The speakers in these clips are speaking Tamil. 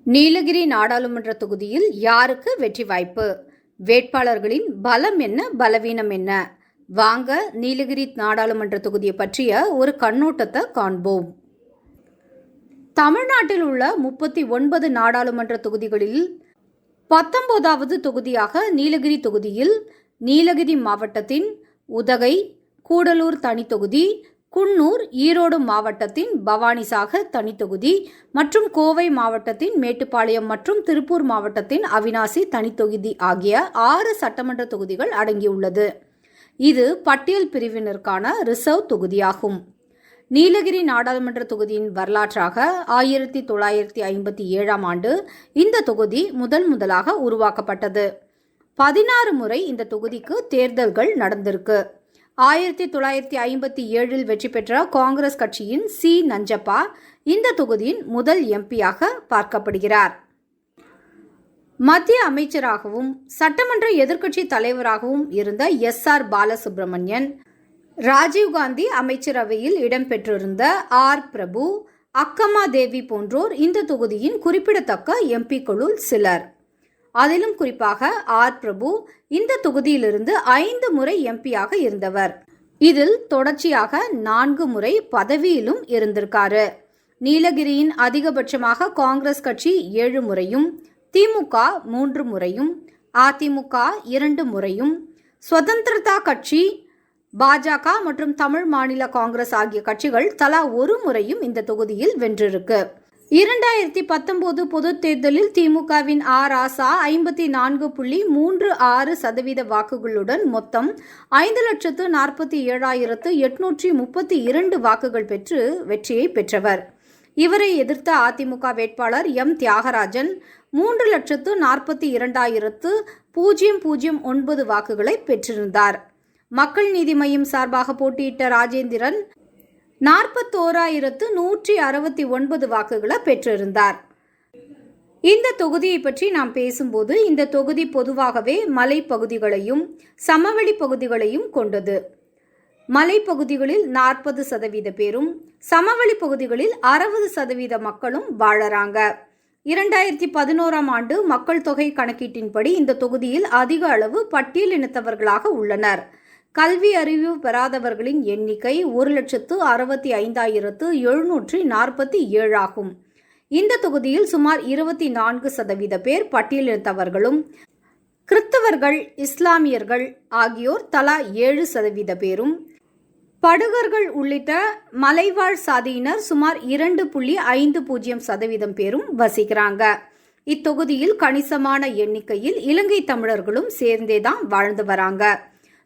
நீலகிரி நாடாளுமன்ற தொகுதியில் யாருக்கு வெற்றி வாய்ப்பு? வேட்பாளர்களின் பலம் என்ன, பலவீனம் என்ன? வாங்க நீலகிரி நாடாளுமன்ற தொகுதியை பற்றிய ஒரு கண்ணோட்டத்தை காண்போம். தமிழ்நாட்டில் உள்ள 39 நாடாளுமன்ற தொகுதிகளில் 19வது தொகுதியாக நீலகிரி தொகுதியில் நீலகிரி மாவட்டத்தின் உதகை, கூடலூர் தனித்தொகுதி, குன்னூர், ஈரோடு மாவட்டத்தின் பவானிசாகர் தனித்தொகுதி மற்றும் கோவை மாவட்டத்தின் மேட்டுப்பாளையம் மற்றும் திருப்பூர் மாவட்டத்தின் அவினாசி தனித்தொகுதி ஆகிய 6 சட்டமன்ற தொகுதிகள் அடங்கியுள்ளது. இது பட்டியல் பிரிவினருக்கான ரிசர்வ் தொகுதியாகும். நீலகிரி நாடாளுமன்ற தொகுதியின் வரலாற்றாக 1957ஆம் ஆண்டு இந்த தொகுதி முதலாக உருவாக்கப்பட்டது. 16 முறை இந்த தொகுதிக்கு தேர்தல்கள் நடந்திருக்கு. 1957இல் வெற்றி பெற்ற காங்கிரஸ் கட்சியின் சி. நஞ்சப்பா இந்த தொகுதியின் முதல் எம்பியாக பார்க்கப்படுகிறார். மத்திய அமைச்சராகவும் சட்டமன்ற எதிர்க்கட்சி தலைவராகவும் இருந்த எஸ்.ஆர். பாலசுப்ரமணியன், ராஜீவ்காந்தி அமைச்சரவையில் இடம்பெற்றிருந்த ஆர். பிரபு, அக்கம்மா தேவி போன்றோர் இந்த தொகுதியின் குறிப்பிடத்தக்க எம்பிக்களுள் சிலர். அதிலும் குறிப்பாக ஆர். பிரபு இந்த தொகுதியிலிருந்து 5 முறை எம்பியாக இருந்தவர். இதில் தொடர்ச்சியாக 4 முறை பதவியிலும் இருந்திருக்காரு. நீலகிரியின் அதிகபட்சமாக காங்கிரஸ் கட்சி 7 முறையும், திமுக 3 முறையும், அதிமுக 2 முறையும், சுதந்திரதா கட்சி, பாஜக மற்றும் தமிழ் மாநில காங்கிரஸ் ஆகிய கட்சிகள் தலா 1 முறையும் இந்த தொகுதியில் வென்றிருக்கு. 2019 பொதுத் தேர்தலில் திமுகவின் ஆர். ராசா 54.36% வாக்குகளுடன் மொத்தம் 5,47,832 வாக்குகள் பெற்று வெற்றியை பெற்றவர். இவரை எதிர்த்த அதிமுக வேட்பாளர் எம். தியாகராஜன் 3,42,009 வாக்குகளை பெற்றிருந்தார். மக்கள் நீதி மய்யம் சார்பாக போட்டியிட்ட ராஜேந்திரன் 41,169 வாக்குகளை பெற்றிருந்தார். இந்த தொகுதியை பற்றி நாம் பேசும்போது இந்த தொகுதி பொதுவாகவே மலைப்பகுதிகளையும் சமவெளி பகுதிகளையும் கொண்டது. மலைப்பகுதிகளில் 40% பேரும், சமவெளி பகுதிகளில் 60% மக்களும் வாழறாங்க. 2011ஆம் ஆண்டு மக்கள் தொகை கணக்கீட்டின்படி இந்த தொகுதியில் அதிக அளவு பட்டியலினத்தவர்களாக உள்ளனர். கல்வி அறிவு பெறாதவர்களின் எண்ணிக்கை 1,65,747 ஆகும். இந்த தொகுதியில் சுமார் 24% பேர் பட்டியலினத்தவர்களும், கிறிஸ்தவர்கள், இஸ்லாமியர்கள் ஆகியோர் தலா 7% பேரும், படுகர்கள் உள்ளிட்ட மலைவாழ் சாதியினர் சுமார் 2.50% பேரும் வசிக்கிறாங்க. இத்தொகுதியில் கணிசமான எண்ணிக்கையில் இலங்கை தமிழர்களும் சேர்ந்தேதான் வாழ்ந்து வராங்க.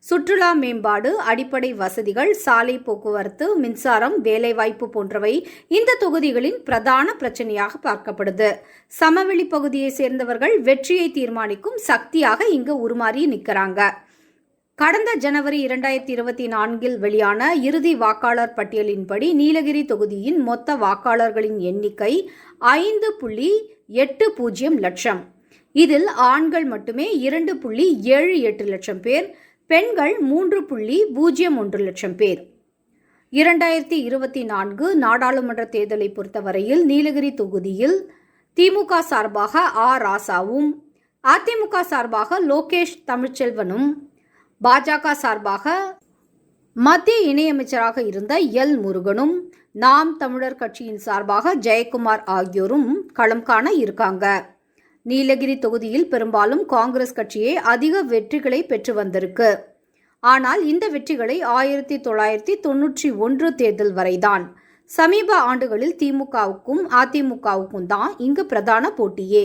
சுற்றுலா மேம்பாடு, அடிப்படை வசதிகள், சாலை போக்குவரத்து, மின்சாரம், வேலைவாய்ப்பு போன்றவை இந்த தொகுதிகளின் பிரதான பிரச்சனையாக பார்க்கப்படுது. சமவெளி பகுதியை சேர்ந்தவர்கள் வெற்றியை தீர்மானிக்கும் சக்தியாக இங்கு உருமாறி நிற்கிறாங்க. கடந்த ஜனவரி 2024இல் வெளியான இறுதி வாக்காளர் பட்டியலின்படி நீலகிரி தொகுதியின் மொத்த வாக்காளர்களின் எண்ணிக்கை 5.80 லட்சம். இதில் ஆண்கள் மட்டுமே 2.78 லட்சம் பேர், பெண்கள் 3.01 லட்சம் பேர். 2024 நாடாளுமன்ற தேர்தலை பொறுத்தவரையில் நீலகிரி தொகுதியில் திமுக சார்பாக ஆர். ராசாவும், அதிமுக சார்பாக லோகேஷ் தமிழ்ச்செல்வனும், பாஜக சார்பாக மத்திய இணையமைச்சராக இருந்த எல். முருகனும், நாம் தமிழர் கட்சியின் சார்பாக ஜெயக்குமார் ஆகியோரும் களம் காண இருக்காங்க. நீலகிரி தொகுதியில் பெரும்பாலும் காங்கிரஸ் கட்சியே அதிக வெற்றிகளை பெற்று வந்திருக்கு. ஆனால் இந்த வெற்றிகளை 1991 தேர்தல் வரைதான். சமீப ஆண்டுகளில் திமுகவுக்கும் அதிமுகவுக்கும் தான் இங்கு பிரதான போட்டியே.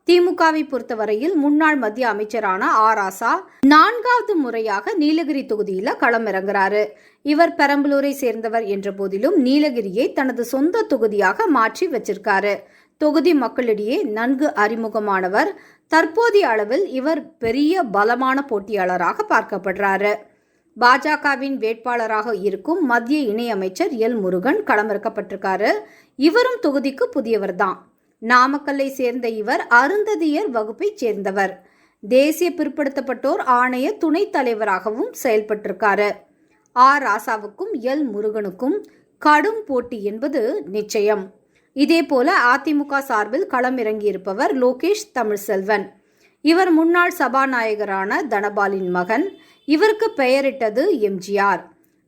திமுகவை பொறுத்தவரையில் முன்னாள் மத்திய அமைச்சரான ஆர். ராசா 4வது முறையாக நீலகிரி தொகுதியில களமிறங்குறாரு. இவர் பெரம்பலூரை சேர்ந்தவர் என்ற போதிலும் நீலகிரியை தனது சொந்த தொகுதியாக மாற்றி வச்சிருக்காரு. தொகுதி மக்களிடையே நன்கு அறிமுகமானவர். தற்போதைய அளவில் இவர் பெரிய பலமான போட்டியாளராக பார்க்கப்படுறாரு. பாஜகவின் வேட்பாளராக இருக்கும் மத்திய இணையமைச்சர் எல். முருகன் களமிறக்கப்பட்டிருக்காரு. இவரும் தொகுதிக்கு புதியவர் தான். நாமக்கல்லை சேர்ந்த இவர் அருந்ததியர் வகுப்பை சேர்ந்தவர். தேசிய பிற்படுத்தப்பட்டோர் ஆணைய துணைத் தலைவராகவும் செயல்பட்டிருக்காரு. ஆர். ராசாவுக்கும் எல். முருகனுக்கும் கடும் போட்டி என்பது நிச்சயம். இதேபோல அதிமுக சார்பில் களமிறங்கியிருப்பவர் லோகேஷ் தமிழ்செல்வன். இவர் முன்னாள் சபாநாயகரான தனபாலின் மகன். இவருக்கு பெயரிட்டது எம்ஜிஆர்.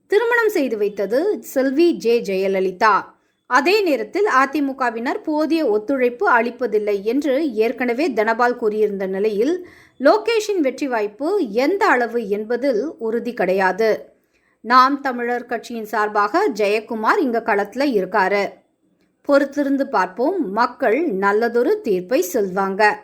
திருமணம் செய்து வைத்தது செல்வி ஜெயலலிதா. அதே நேரத்தில் அதிமுகவினர் போதிய ஒத்துழைப்பு அளிப்பதில்லை என்று ஏற்கனவே தனபால் கூறியிருந்த நிலையில் லோகேஷின் வெற்றி வாய்ப்பு எந்த அளவு என்பதில் உறுதி கிடையாது. நாம் தமிழர் கட்சியின் சார்பாக ஜெயக்குமார் இங்க களத்துல இருக்காரு. பொறுத்திருந்து பார்ப்போம். மக்கள் நல்லதொரு தீர்ப்பை சொல்வாங்க.